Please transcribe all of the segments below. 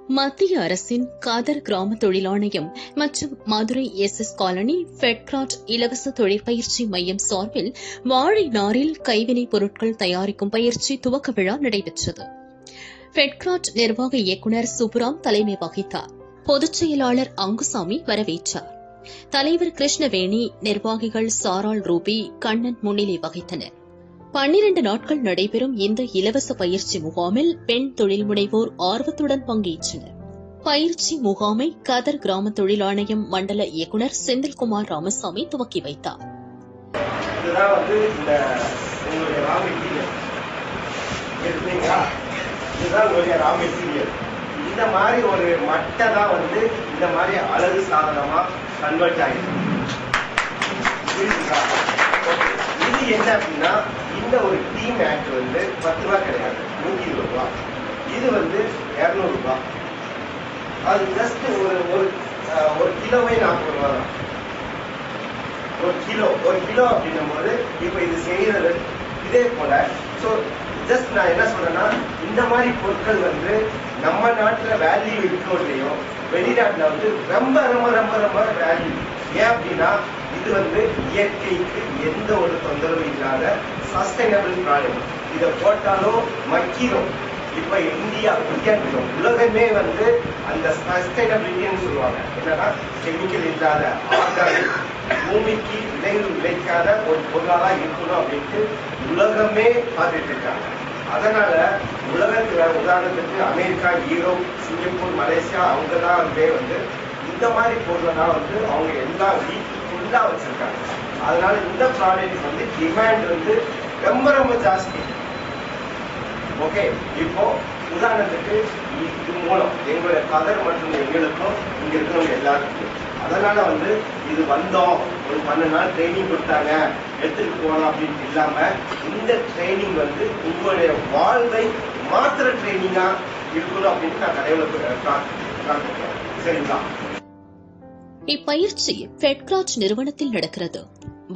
மத்திய அரசின் கதர் கிராம தொழிலாணையம் மற்றும் மதுரை SS காலனி ஃபெட்கிராட் இலவச தொழிற்பயிற்சி மையம் சார்பில் வாழை நாரில் கைவினைப் பொருட்கள் தயாரிக்கும் பயிற்சி துவக்க விழா நடைபெற்றது. ஃபெட்கிராட் நிர்வாக இயக்குநர் சுப்புராம் தலைமை வகித்தார். பொதுச் செயலாளர் அங்குசாமி வரவேற்றார். தலைவர் கிருஷ்ணவேணி, நிர்வாகிகள் சாராள், ரூபி, கண்ணன் முன்னிலை வகித்தனர். 12 நாட்கள் நடைபெறும் இந்த இலவச பயிற்சி முகாமில் பெண் தொழில் முனைவோர் ஆர்வத்துடன் பங்கேற்றனர். பயிற்சி முகாமை கதர் கிராம தொழிலாணையம் மண்டல இயக்குநர் செந்தில்குமார் ராமசாமி துவக்கி வைத்தார். இந்த மாதிரி ஒரு மட்டை தான் இந்த மாதிரி அழகு சாதனமா கன்வெர்ட் ஆயிருக்கு. இது என்ன அப்படின்னா, இந்த ஒரு டீ மேட் 10 ரூபாய் கிடையாது, 120 ரூபாய். இது 200 ரூபாய். அது ஜஸ்ட் ஒரு கிலோவே 40 ரூபாய் தான். ஒரு கிலோ அப்படின்னும் போது இப்ப இது செய்யறது இதே போல. ஸோ ஜஸ்ட் நான் என்ன சொல்றேன்னா, இந்த மாதிரி பொருட்கள் நம்ம நாட்டுல வேல்யூ இருக்கோ இல்லையோ, வெளிநாட்டுல ரொம்ப ரொம்ப ரொம்ப ரொம்ப வேல்யூ. ஏன் அப்படின்னா, இது இயற்கைக்கு எந்த ஒரு தொந்தரவும் இல்லாத சஸ்டைனபிள் ப்ராடக்ட். இதை போட்டாலும் மக்கிரும். இப்ப இந்தியா உலகமே அந்த சஸ்டைனபிலிட்டின்னு சொல்லுவாங்க. என்னன்னா, கெமிக்கல் இல்லாத ஆர்கானிக், பூமிக்கு விளைக்காத ஒரு பொருளாக இருக்கணும் அப்படின்ட்டு உலகமே பார்த்துட்டு இருக்காங்க. அதனால உலகத்துல உதாரணத்துக்கு அமெரிக்கா, யூரோப், சிங்கப்பூர், மலேசியா, அவங்கதான் இந்த மாதிரி பொருளெல்லாம் அவங்க எல்லா வீட்டு ஃபுல்லா வச்சிருக்காங்க. அதனால இந்த ப்ராடக்ட் டிமாண்ட் ரொம்ப ரொம்ப ஜாஸ்தி. ஓகே, இப்போ உதாரணத்துக்கு இது மூலம் எங்களுடைய கதர் மற்றும் எங்களுக்கும் இங்க இருக்கிறவங்க எல்லாருக்கும், அதனால இது வந்தோம், ஒரு 12 நாள் ட்ரைனிங் கொடுத்தாங்க, எடுத்துட்டு போகலாம் அப்படின்னு இல்லாம, இந்த ட்ரைனிங் உங்களுடைய வாழ்வை மாத்திர ட்ரைனிங்கா இருக்கணும் அப்படின்னு நான் கடவுளை பிரார்த்திக்கிறேன். சரிங்களா? இப்பயிற்சி ஃபெட்கிராட் நிறுவனத்தில் நடக்கிறது.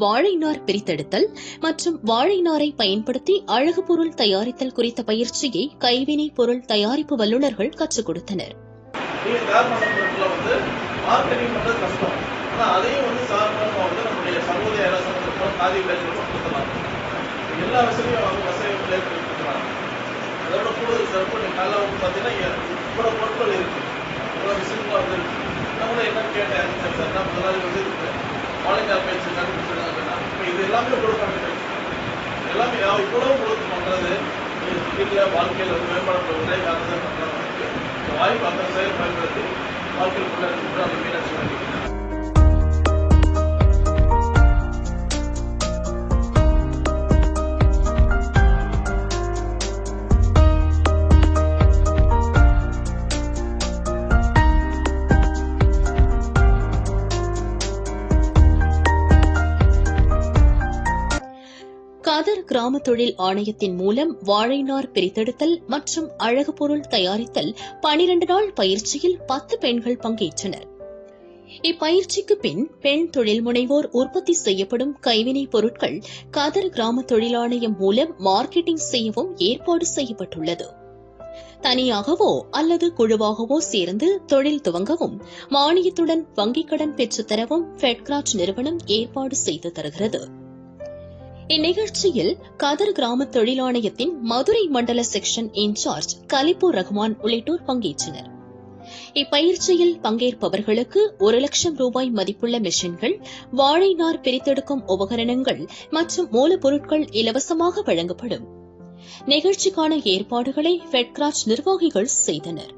வாழை நார் பிரித்தெடுத்தல் மற்றும் வாழை நாரை பயன்படுத்தி அழகு பொருள் தயாரித்தல் குறித்த பயிற்சியை கைவினை பொருள் தயாரிப்பு வல்லுநர்கள் கற்றுக் கொடுத்தனர். என்னன்னு கேட்டேன், வாழைக்காய் பயிற்சி இப்போ இது எல்லாமே கொடுப்பாங்க. எல்லாமே இவ்வளவு கொடுத்து பண்றது வீட்டில் வாழ்க்கையில் மேம்பட ஒரே காரணம் பண்றவங்களுக்கு இந்த வாய்ப்பு அந்த செயல் பயன்படுத்தி வாழ்க்கையில் கொண்டு அந்த மீனாட்சி வேண்டிக்கிறேன். கதர் கிராம தொழில் ஆணையத்தின் மூலம் வாழை நார் பிரித்தெடுத்தல் மற்றும் அழகு பொருள் தயாரித்தல் 12 நாள் பயிற்சியில் 10 பெண்கள் பங்கேற்றனர். இப்பயிற்சிக்கு பின் பெண் தொழில் முனைவோர் உற்பத்தி செய்யப்படும் கைவினைப் பொருட்கள் கதர் கிராம தொழிலாணையம் மூலம் மார்க்கெட்டிங் செய்யவும் ஏற்பாடு செய்யப்பட்டுள்ளது. தனியாகவோ அல்லது குழுவாகவோ சேர்ந்து தொழில் துவங்கவும் மானியத்துடன் வங்கிக் கடன் பெற்றுத் தரவும் ஃபெட்கிராட் நிறுவனம் ஏற்பாடு செய்து தருகிறது. இந்நிகழ்ச்சியில் கதர் கிராம தொழிலாணையத்தின் மதுரை மண்டல செக்ஷன் இன்சார்ஜ் கலிப்பூர் ரஹ்மான் உள்ளிட்டோர் பங்கேற்றனர். இப்பயிற்சியில் பங்கேற்பவர்களுக்கு 1 லட்சம் ரூபாய் மதிப்புள்ள மெஷின்கள், வாழை நார் பிரித்தெடுக்கும் உபகரணங்கள் மற்றும் மூலப்பொருட்கள் இலவசமாக வழங்கப்படும். நிகழ்ச்சிக்கான ஏற்பாடுகளை ஃபெட்கிராட் நிர்வாகிகள் செய்தனர்.